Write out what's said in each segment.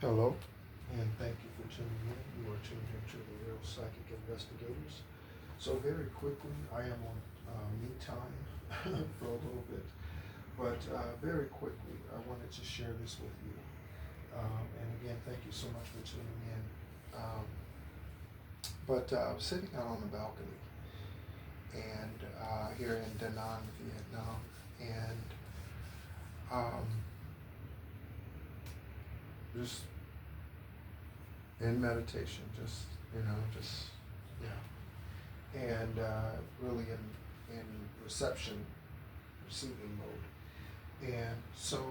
Hello, and thank you for tuning in. You are tuned into the Real Psychic Investigators. So very quickly, I am on me time for a little bit, but very quickly, I wanted to share this with you. And again, thank you so much for tuning in. But I was sitting out on the balcony and here in Da Nang, Vietnam, and um, just in meditation, just yeah, and really in receiving mode. And so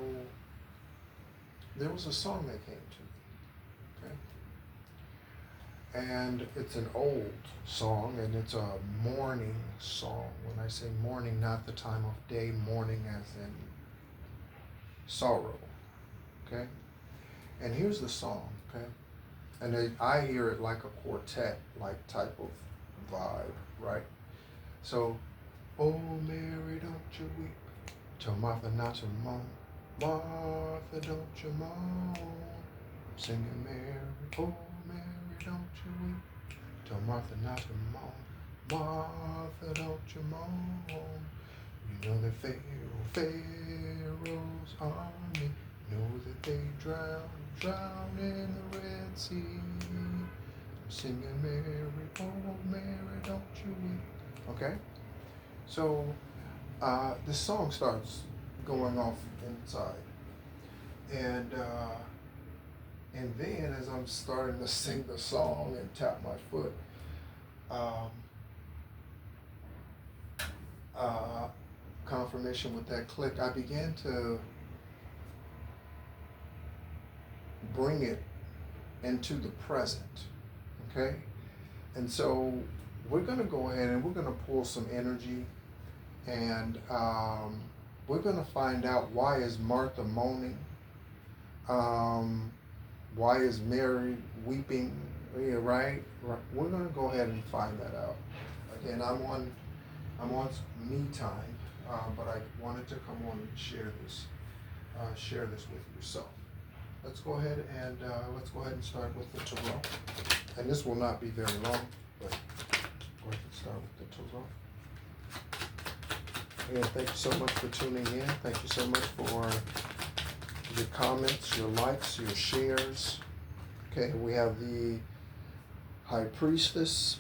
there was a song that came to me, okay? And it's an old song, and it's a mourning song. When I say mourning, not the time of day, mourning as in sorrow, okay? And here's the song, okay? And I hear it like a quartet, like type of vibe, right? So, oh Mary, don't you weep, tell Martha not to moan. Martha, don't you moan, singing Mary, oh Mary, don't you weep, tell Martha not to moan. Martha, don't you moan, you know that Pharaoh's army, know that they drown in the Red Sea. I'm singing Mary, oh Mary, don't you weep. Okay? So this song starts going off inside. And then as I'm starting to sing the song and tap my foot, confirmation with that click, I began to bring it into the present, okay? And so we're going to go ahead and we're going to pull some energy, and we're going to find out, why is Martha moaning? Why is Mary weeping? Yeah, right? We're going to go ahead and find that out. Again, I'm on me time, but I wanted to come on and share this with you. So let's go ahead and start with the tarot. And this will not be very long, but go ahead and start with the tarot. Again, thank you so much for tuning in. Thank you so much for your comments, your likes, your shares. Okay, we have the High Priestess,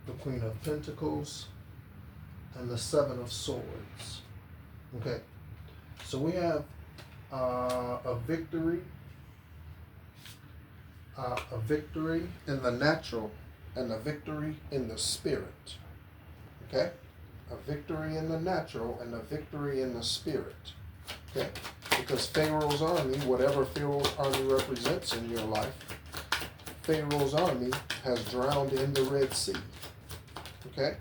the Queen of Pentacles, and the Seven of Swords. Okay, so we have a victory in the natural and a victory in the spirit. Okay, a victory in the natural and a victory in the spirit. Okay, because Pharaoh's army, whatever Pharaoh's army represents in your life, Pharaoh's army has drowned in the Red Sea. Okay,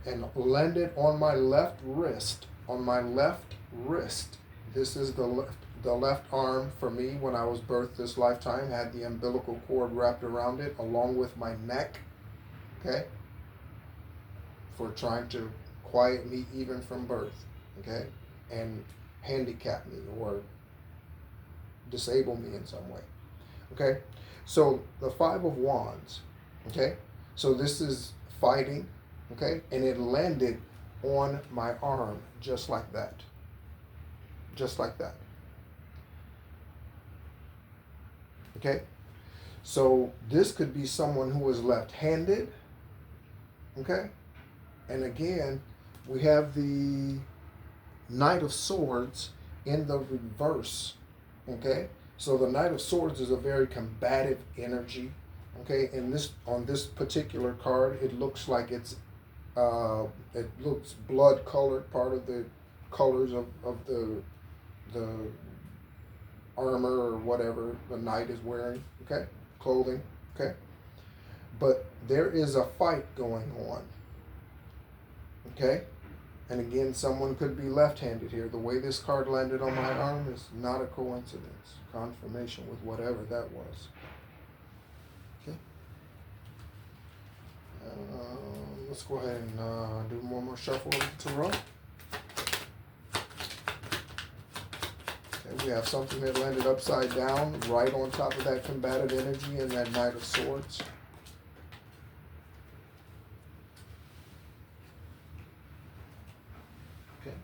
and landed on my left wrist. This is the left arm for me. When I was birthed this lifetime, had the umbilical cord wrapped around it along with my neck, okay, for trying to quiet me even from birth, okay, and handicap me or disable me in some way, okay. So the Five of Wands, okay, so this is fighting, okay, and it landed on my arm just like that. Okay, so this could be someone who is left-handed, okay, and again, we have the Knight of Swords in the reverse, okay, so the Knight of Swords is a very combative energy, okay, and on this particular card, it looks like it looks blood colored, part of the colors of the armor or whatever the knight is wearing, okay, clothing, okay, but there is a fight going on, okay, and again, someone could be left-handed here. The way this card landed on my arm is not a coincidence, confirmation with whatever that was, okay. Let's go ahead and do one more shuffle of the tarot. We have something that landed upside down right on top of that combative energy in that Knight of Swords. Okay.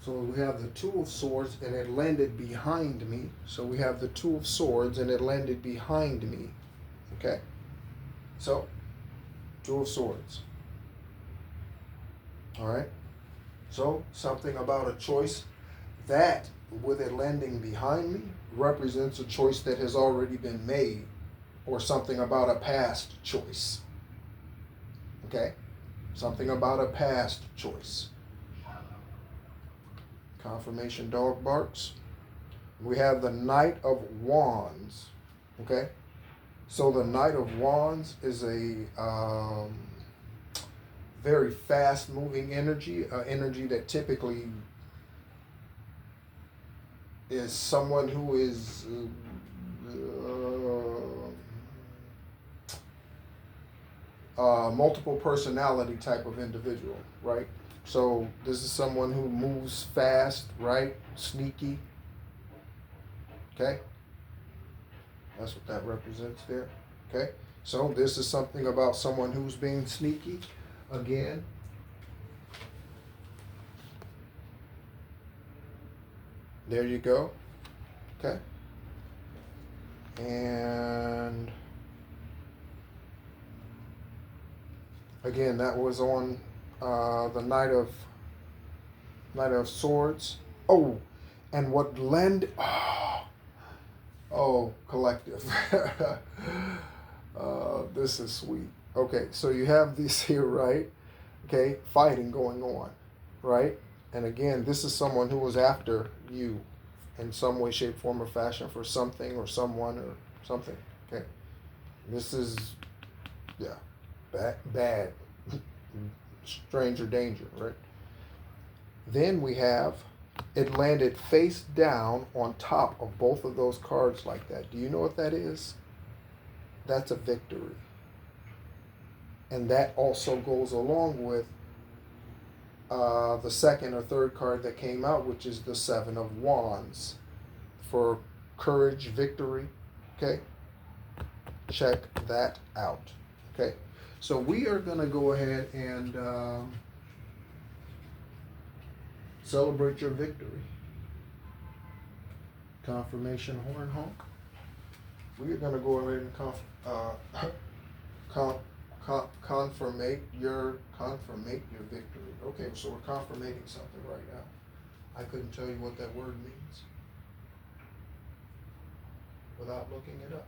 So we have the Two of Swords and it landed behind me. So we have the Two of Swords and it landed behind me. Okay. So, Two of Swords. All right. So, something about a choice that, with it landing behind me, represents a choice that has already been made, or something about a past choice. Okay? Something about a past choice. Confirmation dog barks. We have the Knight of Wands. Okay? So the Knight of Wands is a very fast-moving energy, energy that typically is someone who is multiple personality type of individual, right? So this is someone who moves fast, right? Sneaky. Okay? That's what that represents there. Okay? So this is something about someone who's being sneaky. Again. There you go. Okay? And again, that was on the Knight of Swords. Oh, and what landed... Oh, collective. This is sweet. Okay, so you have this here, right? Okay, fighting going on, right? And again, this is someone who was after you in some way, shape, form, or fashion for something or someone or something. Okay, this is, yeah, bad, stranger danger, right? Then we have it landed face down on top of both of those cards like that. Do you know what that is? That's a victory. And that also goes along with the second or third card that came out, which is the Seven of Wands for courage, victory. Okay? Check that out. Okay? So we are going to go ahead and celebrate your victory. Confirmation horn honk. We're going to go ahead and confirmate your victory. Okay, so we're confirmating something right now. I couldn't tell you what that word means without looking it up.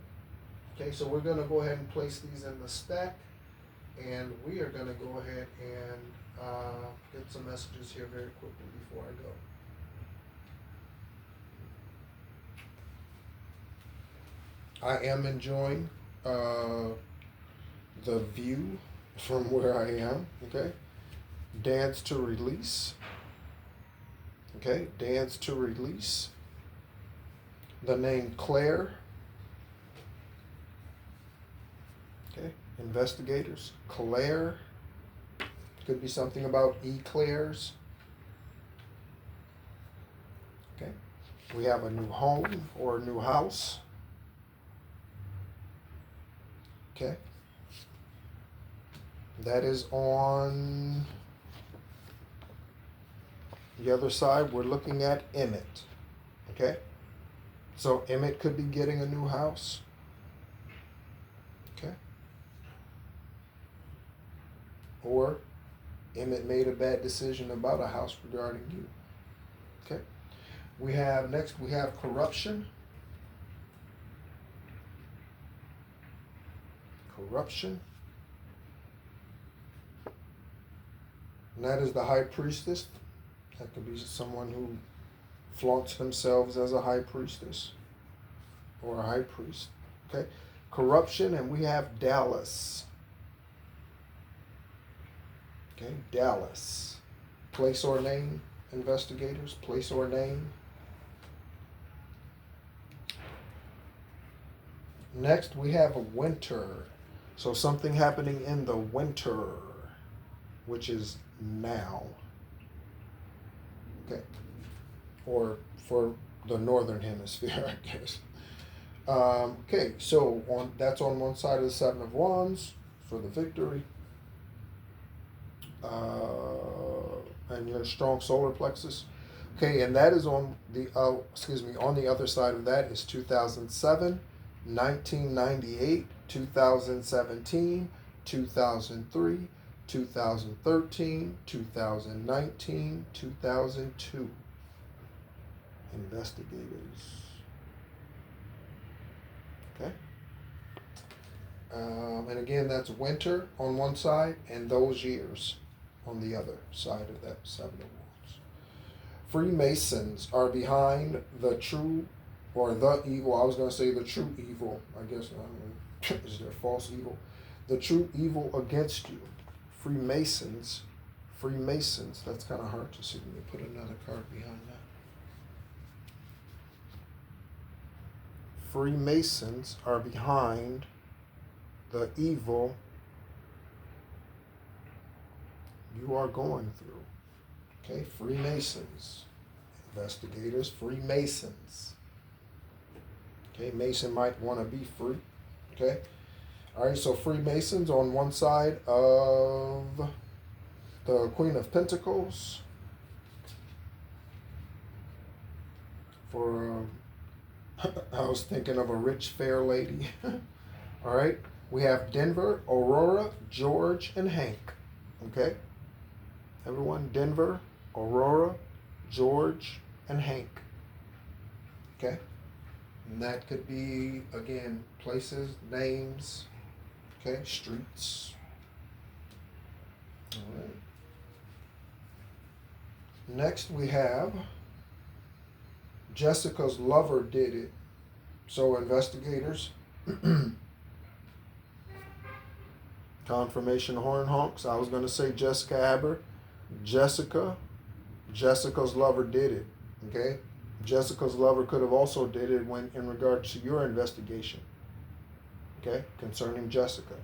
Okay, so we're going to go ahead and place these in the stack, and we are going to go ahead and get some messages here very quickly before I go. I am enjoying the view from where I am. Okay, dance to release. Okay, dance to release. The name Claire. Okay, investigators. Claire. Could be something about eclairs. Okay, we have a new home or a new house. Okay, that is on the other side. We're looking at Emmett. Okay, so Emmett could be getting a new house. Okay, or Emmett made a bad decision about a house regarding you. Okay, we have corruption. Corruption. And that is the high priestess. That could be someone who flaunts themselves as a high priestess or a high priest. Okay. Corruption, and we have Dallas. Okay, Dallas. Place or name, investigators. Place or name. Next, we have a winter. So something happening in the winter, which is now. Okay. Or for the northern hemisphere, I guess. Okay, so that's on one side of the Seven of Wands for the victory. And your strong solar plexus. Okay, and that is on the on the other side of that is 2007, 1998, 2017, 2003, 2013, 2019, 2002. Investigators. Okay. And again, that's winter on one side and those years on the other side of that Seven of Wands. Freemasons are behind the true or the evil. I was going to say the true evil. I guess, I don't know, is there false evil? The true evil against you. Freemasons. That's kind of hard to see. Let me put another card behind that. Freemasons are behind the evil you are going through. Okay, Freemasons. Investigators, Freemasons. Okay, Mason might want to be free. Okay. All right, so Freemasons on one side of the Queen of Pentacles. For, I was thinking of a rich, fair lady. All right, we have Denver, Aurora, George, and Hank. Okay, everyone, Denver, Aurora, George, and Hank. Okay, and that could be, again, places, names, okay, streets. All right. Next we have Jessica's lover did it. So investigators, confirmation horn honks. I was going to say Jessica Aber. Jessica's lover did it. Okay? Jessica's lover could have also did it when in regards to your investigation. Okay? Concerning Jessica.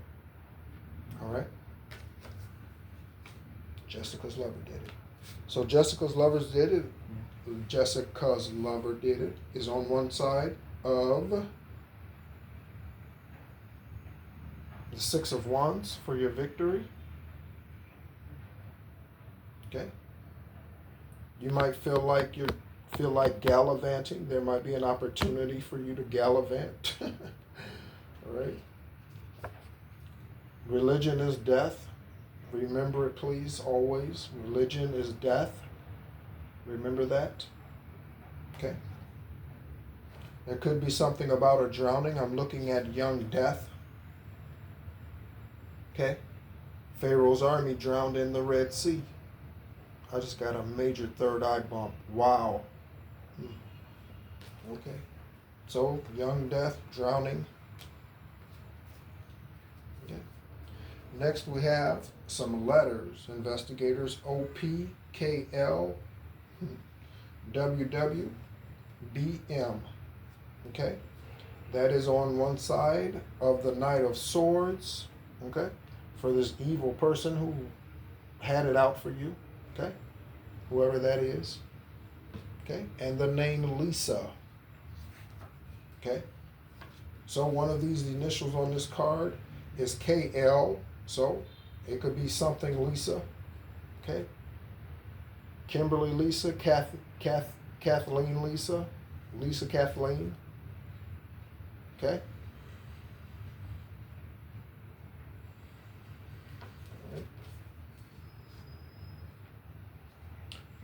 All right? Jessica's lover did it. So Jessica's lover did it is on one side of the Six of Wands for your victory. Okay. You might feel like gallivanting. There might be an opportunity for you to gallivant. All right. Religion is death. Remember it, please, always. Religion is death. Remember that. Okay. There could be something about a drowning. I'm looking at young death. Okay. Pharaoh's army drowned in the Red Sea. I just got a major third eye bump. Wow. Okay. So, young death, drowning. Okay. Next we have some letters. Investigators OPKL WWBM. Okay. That is on one side of the Knight of Swords. Okay. For this evil person who had it out for you. Okay. Whoever that is. Okay. And the name Lisa. Okay. So one of these initials on this card is KL. So it could be something Lisa. Okay. Kimberly Lisa, Kathleen Lisa, Lisa Kathleen. Okay.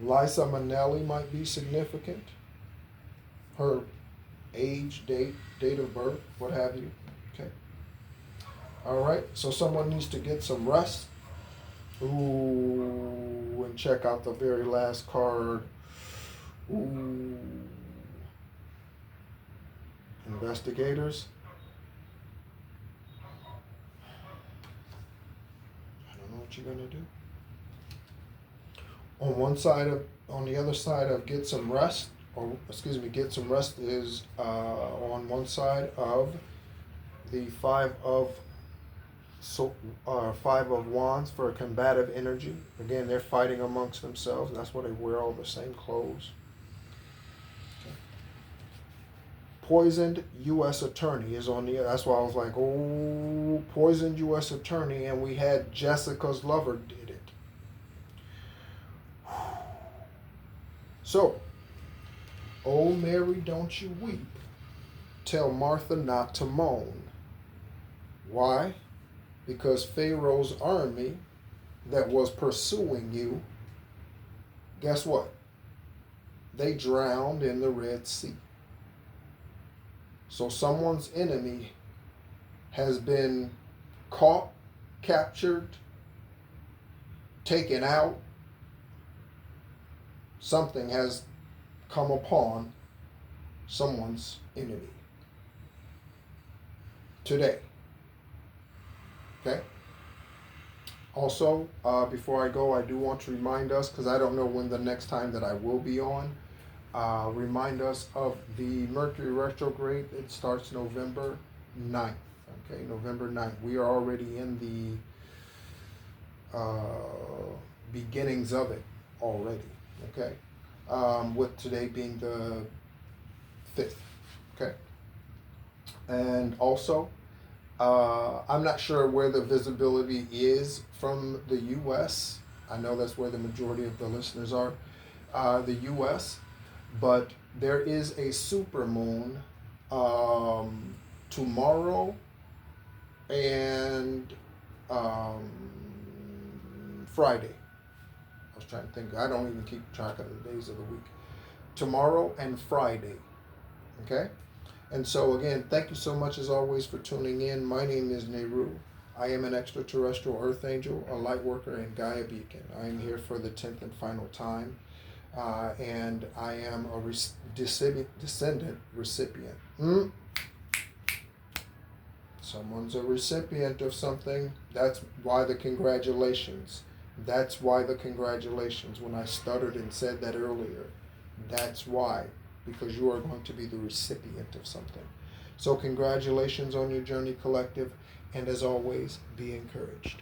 Liza Minnelli might be significant. Her age, date of birth, what have you. Okay. All right. So someone needs to get some rest. Ooh, and check out the very last card. Ooh. Investigators. I don't know what you're gonna do. On the other side of get some rest, get some rest is on one side of the Five of So, Five of Wands for a combative energy. Again, they're fighting amongst themselves. That's why they wear all the same clothes. Okay. Poisoned U.S. attorney is on the. That's why I was like, oh, poisoned U.S. attorney, and we had Jessica's lover did it. So, oh Mary, don't you weep. Tell Martha not to moan. Why? Because Pharaoh's army that was pursuing you, guess what? They drowned in the Red Sea. So someone's enemy has been caught, captured, taken out. Something has come upon someone's enemy today. Okay. Also, before I go, I do want to remind us, because I don't know when the next time that I will be on, remind us of the Mercury retrograde. It starts November 9th. Okay, November 9th. We are already in the beginnings of it already. Okay, with today being the 5th. Okay, and also, I'm not sure where the visibility is from the U.S. I know that's where the majority of the listeners are, the U.S., but there is a supermoon tomorrow and Friday. I was trying to think. I don't even keep track of the days of the week. Tomorrow and Friday. Okay? And so again, thank you so much as always for tuning in. My name is Nehru. I am an extraterrestrial earth angel, a light worker, and Gaia beacon. I am here for the 10th and final time. And I am a descendant recipient. Someone's a recipient of something. That's why the congratulations. That's why the congratulations. When I stuttered and said that earlier, that's why. Because you are going to be the recipient of something. So congratulations on your journey, collective, and as always, be encouraged.